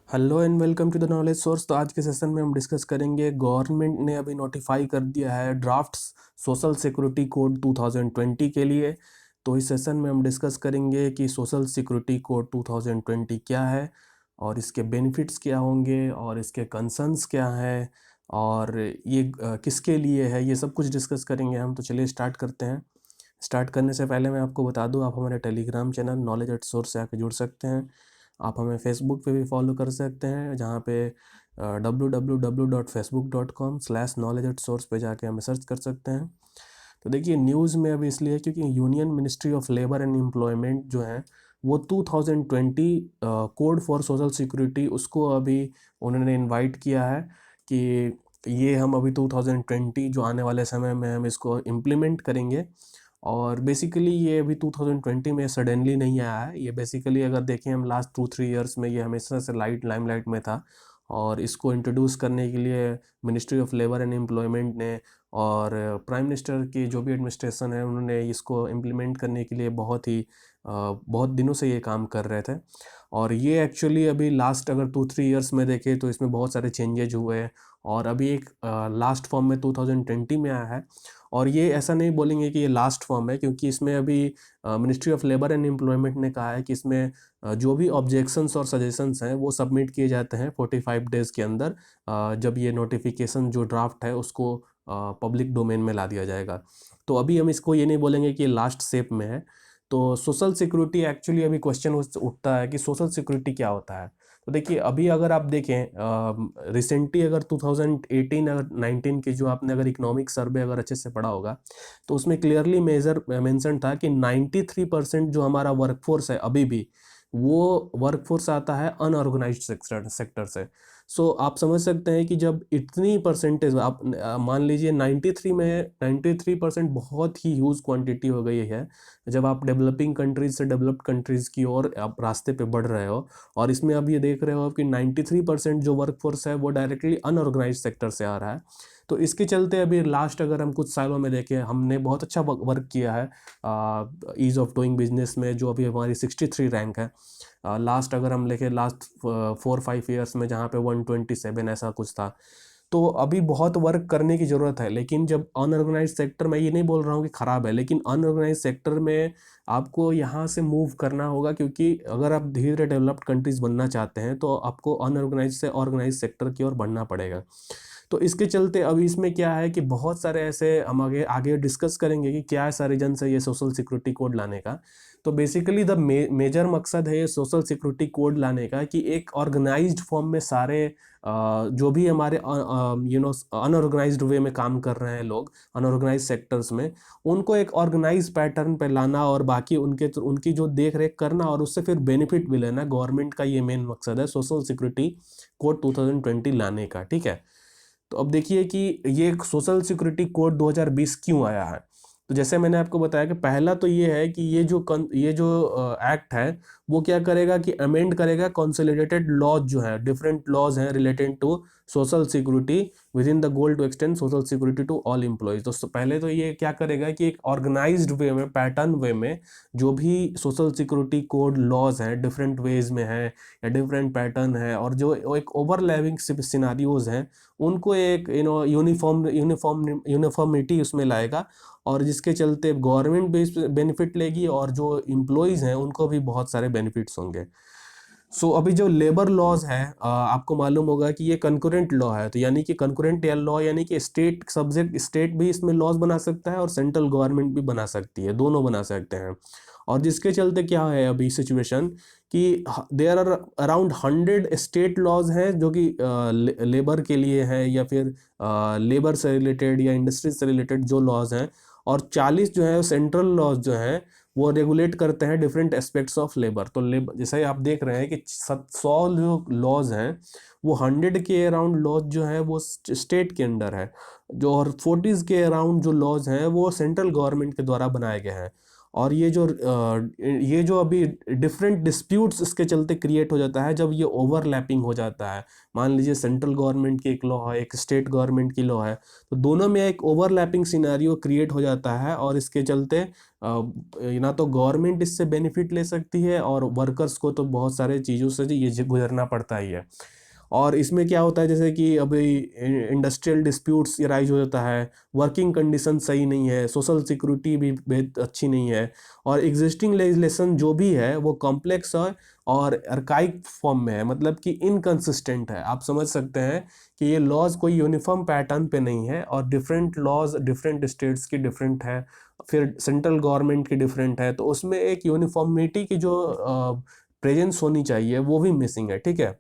Hello and welcome to the knowledge source. तो आज के सेशन में हम डिस्कस करेंगे, गवर्नमेंट ने अभी नोटिफाई कर दिया है ड्राफ्ट सोशल सिक्योरिटी कोड 2020 के लिए। तो इस सेशन में हम डिस्कस करेंगे कि सोशल सिक्योरिटी कोड 2020 क्या है और इसके बेनिफिट्स क्या होंगे और इसके कंसर्न्स क्या है और ये किसके लिए है, ये सब कुछ डिस्कस करेंगे हम। तो चलिए स्टार्ट करते हैं। स्टार्ट करने से पहले मैं आपको बता दूं, आप हमारे Telegram channel knowledge at source से आके जुड़ सकते हैं। आप हमें फेसबुक पे भी फॉलो कर सकते हैं, जहाँ पे www.facebook.com/knowledge@source पे जाके हमें सर्च कर सकते हैं। तो देखिए, न्यूज़ में अभी इसलिए क्योंकि union ministry of labour and employment जो है वो 2020 कोड फॉर सोशल सिक्योरिटी उसको अभी उन्होंने इनवाइट किया है कि ये हम अभी 2020 जो आने वाले समय में हम इसको इम्प्लीमेंट करेंगे। और बेसिकली ये अभी 2020 में सडनली नहीं आया है। ये बेसिकली अगर देखें हम लास्ट 2-3 इयर्स में ये हमेशा से लाइमलाइट में था। और इसको इंट्रोड्यूस करने के लिए ministry of labour and employment ने और प्राइम मिनिस्टर की जो भी एडमिनिस्ट्रेशन है उन्होंने इसको इम्प्लीमेंट करने के लिए बहुत दिनों से ये काम कर रहे थे। और ये एक्चुअली अभी लास्ट अगर 2-3 इयर्स में देखें तो इसमें बहुत सारे चेंजेज हुए हैं और अभी एक लास्ट फॉर्म में 2020 में आया है। और ये ऐसा नहीं बोलेंगे कि ये लास्ट फॉर्म है, क्योंकि इसमें अभी ministry of labour and employment ने कहा है कि इसमें जो भी ऑब्जेक्शंस और सजेशंस हैं वो सबमिट किए जाते हैं 45 डेज़ के अंदर। जब ये नोटिफिकेशन जो ड्राफ्ट है उसको पब्लिक डोमेन में ला दिया जाएगा। तो अभी हम इसको ये नहीं बोलेंगे कि ये लास्ट स्टेप में है। तो सोशल सिक्योरिटी एक्चुअली अभी क्वेश्चन उठता है कि सोशल सिक्योरिटी क्या होता है। तो देखिए, अभी अगर आप देखें रिसेंटली अगर 2018 अगर 19 की जो आपने अगर इकोनॉमिक सर्वे अगर अच्छे से पढ़ा होगा तो उसमें क्लियरली मेंशन था कि 93% जो हमारा वर्कफोर्स है अभी भी वो वर्कफोर्स आता है अनऑर्गेनाइज्ड सेक्टर से। सो आप समझ सकते हैं कि जब इतनी परसेंटेज आप मान लीजिए 93 में 93% बहुत ही ह्यूज क्वांटिटी हो गई है। जब आप डेवलपिंग कंट्रीज से डेवलप्ड कंट्रीज की ओर आप रास्ते पे बढ़ रहे हो और इसमें अब ये देख रहे हो कि 93% जो वर्कफोर्स है वो डायरेक्टली अनऑर्गेनाइज सेक्टर से आ रहा है। तो इसके चलते अभी लास्ट अगर हम कुछ सालों में देखें, हमने बहुत अच्छा वर्क किया है ईज़ ऑफ डूइंग बिजनेस में, जो अभी हमारी 63 रैंक है। लास्ट अगर हम लेके लास्ट 4-5 ईयर्स में जहाँ पे 127 ऐसा कुछ था। तो अभी बहुत वर्क करने की ज़रूरत है। लेकिन जब अनऑर्गेनाइज सेक्टर, मैं ये नहीं बोल रहा हूँ कि ख़राब है, लेकिन अनऑर्गेनाइज सेक्टर में आपको यहाँ से मूव करना होगा, क्योंकि अगर आप धीरे धीरे डेवलप्ड कंट्रीज़ बनना चाहते हैं तो आपको अनऑर्गेनाइज से ऑर्गेनाइज सेक्टर की ओर बढ़ना पड़ेगा। तो इसके चलते अभी इसमें क्या है कि बहुत सारे ऐसे हम आगे आगे डिस्कस करेंगे कि क्या ऐसा रीजन है ये सोशल सिक्योरिटी कोड लाने का। तो बेसिकली द मेजर मकसद है ये सोशल सिक्योरिटी कोड लाने का कि एक ऑर्गेनाइज्ड फॉर्म में सारे जो भी हमारे अनऑर्गेनाइज्ड वे में काम कर रहे हैं लोग अनऑर्गेनाइज सेक्टर्स में, उनको एक ऑर्गेनाइज पैटर्न पे लाना और बाकी उनकी जो देख रेख करना और उससे फिर बेनिफिट भी लेना। गवर्नमेंट का ये मेन मकसद है सोशल सिक्योरिटी कोड 2020 लाने का। ठीक है। तो अब देखिए कि ये सोशल सिक्योरिटी कोड 2020 क्यों आया है। तो जैसे मैंने आपको बताया कि पहला तो ये है कि ये जो एक्ट है वो क्या करेगा कि अमेंड करेगा कंसोलिडेटेड लॉज जो है, डिफरेंट लॉज हैं related to social security within the goal to extend social security to all employees. तो पहले तो ये क्या करेगा कि एक ऑर्गेनाइज्ड वे में, पैटर्न वे में जो भी सोशल सिक्योरिटी कोड लॉज हैं डिफरेंट वेज में हैं या डिफरेंट पैटर्न है और जो एक ओवरलैपिंग सिनारियोज हैं उनको एक यूनिफॉर्मिटी उसमें लाएगा। और जिसके चलते गवर्नमेंट भी बेनिफिट लेगी और जो एम्प्लॉयज़ हैं उनको भी बहुत सारे बेनिफिट्स होंगे। सो अभी जो लेबर लॉज है, आपको मालूम होगा कि ये कंकरेंट लॉ है। तो यानी कि कंकरेंट लॉ यानी कि स्टेट सब्जेक्ट, स्टेट भी इसमें लॉज बना सकता है और सेंट्रल गवर्नमेंट भी बना सकती है, दोनों बना सकते हैं। और जिसके चलते क्या है अभी सिचुएशन कि there are around 100 state laws हैं जो कि लेबर के लिए हैं या फिर लेबर से रिलेटेड या इंडस्ट्री से रिलेटेड जो लॉज हैं। और 40 जो है सेंट्रल लॉज जो हैं वो रेगुलेट करते हैं डिफरेंट एस्पेक्ट्स ऑफ लेबर। तो लेबर जैसे आप देख रहे हैं कि 100 जो लॉज हैं वो 100 के अराउंड लॉज जो है वो स्टेट के अंडर है, जो और 40 के अराउंड जो लॉज हैं वो सेंट्रल गवर्नमेंट के द्वारा बनाए गए हैं। और ये जो अभी डिफरेंट डिस्प्यूट्स इसके चलते क्रिएट हो जाता है जब ये ओवरलैपिंग हो जाता है। मान लीजिए सेंट्रल गवर्नमेंट की एक लॉ है, एक स्टेट गवर्नमेंट की लॉ है, तो दोनों में एक ओवरलैपिंग सिनेरियो क्रिएट हो जाता है और इसके चलते ना तो गवर्नमेंट इससे बेनिफिट ले सकती है और वर्कर्स को तो बहुत सारे चीज़ों से ये गुजरना पड़ता ही है। और इसमें क्या होता है, जैसे कि अभी इंडस्ट्रियल डिस्प्यूट्स राइज हो जाता है, वर्किंग कंडीशन सही नहीं है, सोशल सिक्योरिटी भी बेहद अच्छी नहीं है, और एग्जिस्टिंग लेजिस्लेशन जो भी है वो कॉम्प्लेक्स है और अर्काइक फॉर्म में है, मतलब कि इनकंसिस्टेंट है। आप समझ सकते हैं कि ये लॉज कोई यूनिफॉर्म पैटर्न पे नहीं है और डिफरेंट लॉज डिफरेंट स्टेट्स की डिफरेंट है, फिर सेंट्रल गवर्नमेंट की डिफरेंट है, तो उसमें एक यूनिफॉर्मिटी की जो प्रेजेंस होनी चाहिए वो भी मिसिंग है। ठीक है,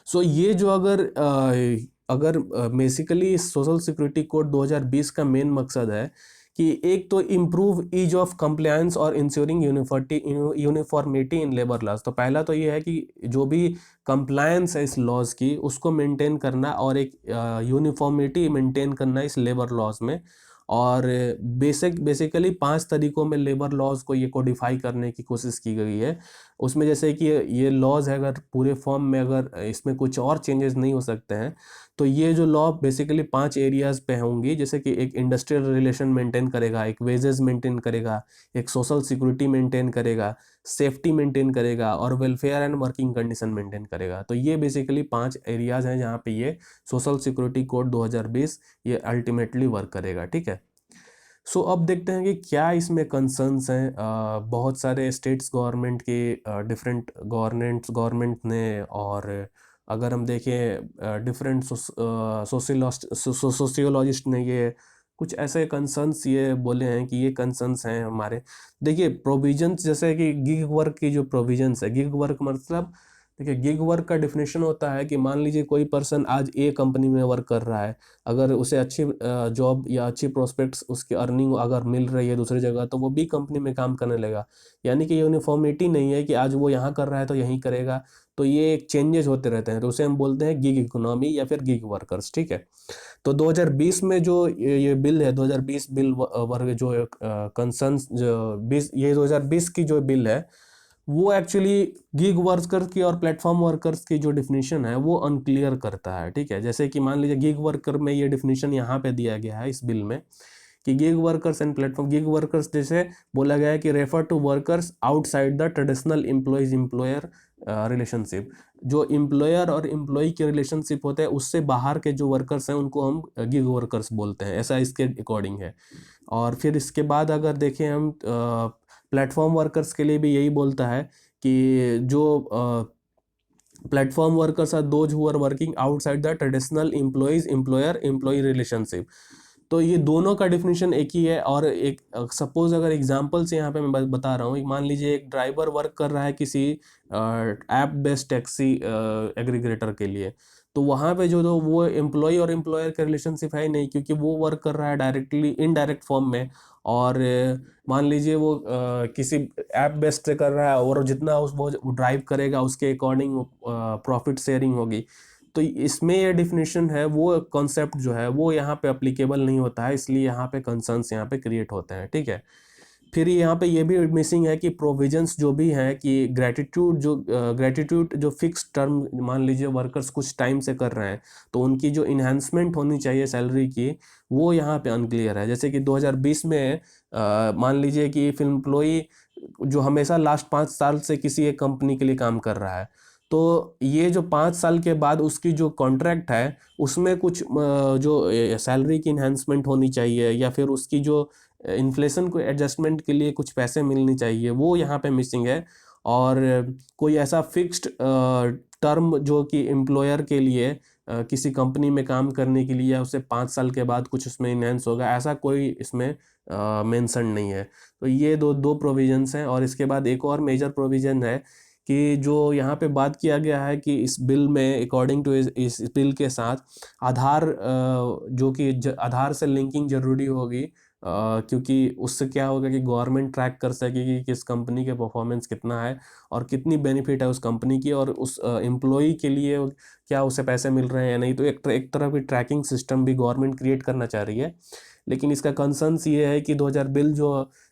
सो ये जो अगर बेसिकली सोशल सिक्योरिटी कोड 2020 का मेन मकसद है कि एक तो इम्प्रूव ईज ऑफ कंप्लायंस और ensuring uniformity in labour laws. तो पहला तो ये है कि जो भी कंप्लायंस है इस लॉज की उसको मेंटेन करना और एक यूनिफॉर्मिटी मेंटेन करना इस लेबर लॉज में। और बेसिकली 5 तरीकों में लेबर लॉज को ये कोडिफाई करने की कोशिश की गई है। उसमें जैसे कि ये लॉज है, अगर पूरे फॉर्म में अगर इसमें कुछ और चेंजेस नहीं हो सकते हैं तो ये जो लॉ बेसिकली 5 एरियाज पे होंगी, जैसे कि एक इंडस्ट्रियल रिलेशन मेंटेन करेगा, एक वेजेस मेंटेन करेगा, एक सोशल सिक्योरिटी मेंटेन करेगा, सेफ्टी मेंटेन करेगा और welfare and working condition maintain करेगा। तो ये बेसिकली 5 एरियाज हैं जहाँ पे ये सोशल सिक्योरिटी कोड 2020 ये अल्टीमेटली वर्क करेगा। ठीक है, सो अब देखते हैं कि क्या इसमें कंसर्न्स हैं। बहुत सारे स्टेट्स गवर्नमेंट के डिफरेंट गवर्नमेंट ने, और अगर हम देखें डिफरेंट सोशियोलॉजिस्ट ने ये कुछ ऐसे कंसर्न्स ये बोले हैं कि ये कंसर्न्स हैं हमारे। देखिए प्रोविजंस, जैसे कि गिग वर्क की जो प्रोविजंस है, गिग वर्क मतलब देखिए गिग वर्क का डिफिनेशन होता है कि मान लीजिए कोई पर्सन आज ए कंपनी में वर्क कर रहा है, अगर उसे अच्छी जॉब या अच्छी प्रोस्पेक्ट्स उसकी अर्निंग अगर मिल रही है दूसरी जगह तो वो बी कंपनी में काम करने लगेगा। यानी कि यूनिफॉर्मिटी नहीं है कि आज वो यहाँ कर रहा है तो यहीं करेगा, तो ये एक चेंजेस होते रहते हैं, तो उसे हम बोलते हैं गिग इकोनॉमी या फिर गिग वर्कर्स। ठीक है, तो 2020 में जो ये बिल है, 2020 बिल वर्ग जो कंसर्न्स जो 20 ये 2020 की जो बिल है वो एक्चुअली गिग वर्कर्स की और प्लेटफॉर्म वर्कर्स की जो डिफिनीशन है वो अनक्लियर करता है। ठीक है, जैसे कि मान लीजिए गिग वर्कर में ये डिफिनीशन यहाँ पे दिया गया है इस बिल में कि gig workers and platform gig workers जैसे बोला गया है कि refer to workers outside the traditional employees employer relationship. जो एम्प्लॉयर और एम्प्लॉय के रिलेशनशिप होते हैं उससे बाहर के जो वर्कर्स हैं उनको हम गिग वर्कर्स बोलते हैं, ऐसा इसके अकॉर्डिंग है। और फिर इसके बाद अगर देखें हम प्लेटफॉर्म वर्कर्स के लिए भी यही बोलता है कि जो platform workers are those who are working outside the traditional employees employer employee relationship. तो ये दोनों का डिफिनेशन एक ही है। और एक सपोज अगर एग्जांपल्स यहाँ पे मैं बता रहा हूँ, मान लीजिए एक ड्राइवर वर्क कर रहा है किसी ऐप बेस्ड टैक्सी एग्रीगेटर के लिए, तो वहाँ पे जो तो वो एम्प्लॉय और एम्प्लॉयर का रिलेशनशिप है ही नहीं, क्योंकि वो वर्क कर रहा है डायरेक्टली इनडायरेक्ट फॉर्म में। और मान लीजिए वो किसी ऐप बेस्ड से कर रहा है और जितना वो ड्राइव करेगा उसके अकॉर्डिंग प्रॉफिट शेयरिंग होगी। तो इसमें ये डिफिनेशन है वो कॉन्सेप्ट जो है वो यहाँ पे अप्लीकेबल नहीं होता है, इसलिए यहाँ पे कंसर्न्स यहाँ पे क्रिएट होते हैं। ठीक है, फिर यहाँ पे ये भी मिसिंग है कि प्रोविजंस जो भी हैं कि ग्रेटिट्यूड जो फिक्स टर्म, मान लीजिए वर्कर्स कुछ टाइम से कर रहे हैं तो उनकी जो इन्हांसमेंट होनी चाहिए सैलरी की वो यहाँ पे अनक्लियर है। जैसे कि 2020 में मान लीजिए कि फिल्म एम्प्लॉई जो हमेशा लास्ट 5 साल से किसी एक कंपनी के लिए काम कर रहा है, तो ये जो 5 साल के बाद उसकी जो कॉन्ट्रैक्ट है उसमें कुछ जो सैलरी की इन्हांसमेंट होनी चाहिए या फिर उसकी जो इन्फ्लेशन को एडजस्टमेंट के लिए कुछ पैसे मिलनी चाहिए वो यहाँ पे मिसिंग है। और कोई ऐसा फिक्स्ड टर्म जो कि एम्प्लॉयर के लिए किसी कंपनी में काम करने के लिए या उससे 5 साल के बाद कुछ उसमें इनहेंस होगा, ऐसा कोई इसमें मेंशन नहीं है। तो ये दो दो प्रोविजंस हैं। और इसके बाद एक और मेजर प्रोविजन है कि जो यहाँ पे बात किया गया है कि इस बिल में अकॉर्डिंग टू इस बिल के साथ आधार जो कि आधार से लिंकिंग जरूरी होगी, क्योंकि उससे क्या होगा कि गवर्नमेंट ट्रैक कर सकेगी कि किस कंपनी के परफॉर्मेंस कितना है और कितनी बेनिफिट है उस कंपनी की, और उस एम्प्लॉई के लिए क्या उसे पैसे मिल रहे हैं या नहीं। तो एक तरह की ट्रैकिंग सिस्टम भी गवर्नमेंट क्रिएट करना चाह रही है। लेकिन इसका कंसर्न्स ये है कि 2000 बिल जो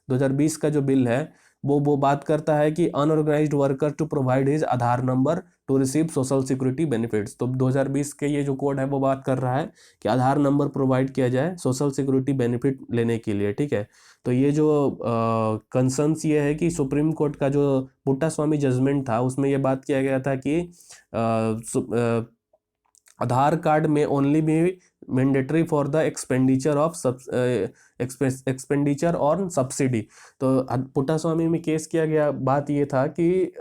2020 का जो बिल है वो बात करता है कि unorganised worker to provide his Aadhaar number to receive social security benefits. तो 2020 के ये जो कोड है वो बात कर रहा है कि आधार नंबर प्रोवाइड किया जाए सोशल सिक्योरिटी बेनिफिट लेने के लिए, ठीक है। तो ये जो कंसर्न्स ये है कि सुप्रीम कोर्ट का जो पुट्टास्वामी जजमेंट था उसमें ये बात किया गया था कि आधार कार्ड में only be mandatory for the expenditure of expenditure और सब्सिडी। तो पुट्टास्वामी में केस किया गया, बात ये था कि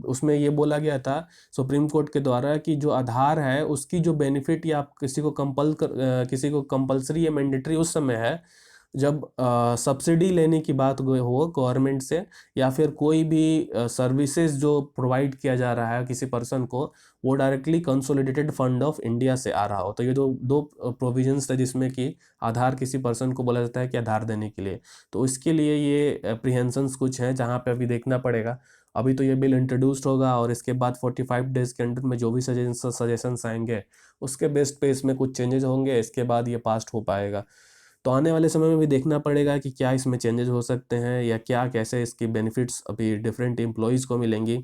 उसमें ये बोला गया था सुप्रीम कोर्ट के द्वारा कि जो आधार है उसकी जो बेनिफिट या किसी को किसी को कंपलसरी या मैंडेटरी उस समय है जब सब्सिडी लेने की बात हो गवर्नमेंट से, या फिर कोई भी सर्विसेज जो प्रोवाइड किया जा रहा है किसी पर्सन को वो directly consolidated fund of India से आ रहा हो। तो ये दो प्रोविजंस थे जिसमें कि आधार किसी पर्सन को बोला जाता है कि आधार देने के लिए। तो इसके लिए ये एप्रीहेंशंस कुछ हैं जहाँ पे अभी देखना पड़ेगा। अभी तो ये बिल इंट्रोड्यूस्ड होगा और इसके बाद 45 डेज के अंडर में जो भी सजेशंस आएंगे उसके बेस्ट पे इसमें कुछ चेंजेस होंगे, इसके बाद ये पास्ट हो पाएगा। तो आने वाले समय में भी देखना पड़ेगा कि क्या इसमें चेंजेस हो सकते हैं या क्या कैसे इसकी बेनिफिट्स अभी डिफरेंट एम्प्लॉयज़ को मिलेंगी।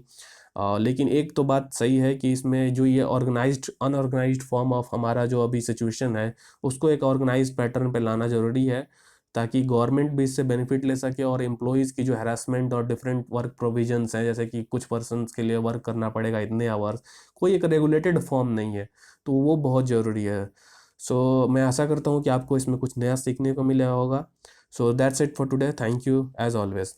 लेकिन एक तो बात सही है कि इसमें जो ये ऑर्गेनाइज्ड अनऑर्गेनाइज्ड फॉर्म ऑफ हमारा जो अभी सिचुएशन है उसको एक ऑर्गेनाइज्ड पैटर्न पे लाना ज़रूरी है, ताकि गवर्नमेंट भी इससे बेनिफिट ले सके और एम्प्लॉयज़ की जो हैरेसमेंट और डिफरेंट वर्क प्रोविजंस हैं, जैसे कि कुछ पर्सनस के लिए वर्क करना पड़ेगा इतने आवर्स, कोई एक रेगुलेटेड फॉर्म नहीं है, तो वो बहुत ज़रूरी है। सो मैं आशा करता हूँ कि आपको इसमें कुछ नया सीखने को मिला होगा। So that's it for today, thank you as always.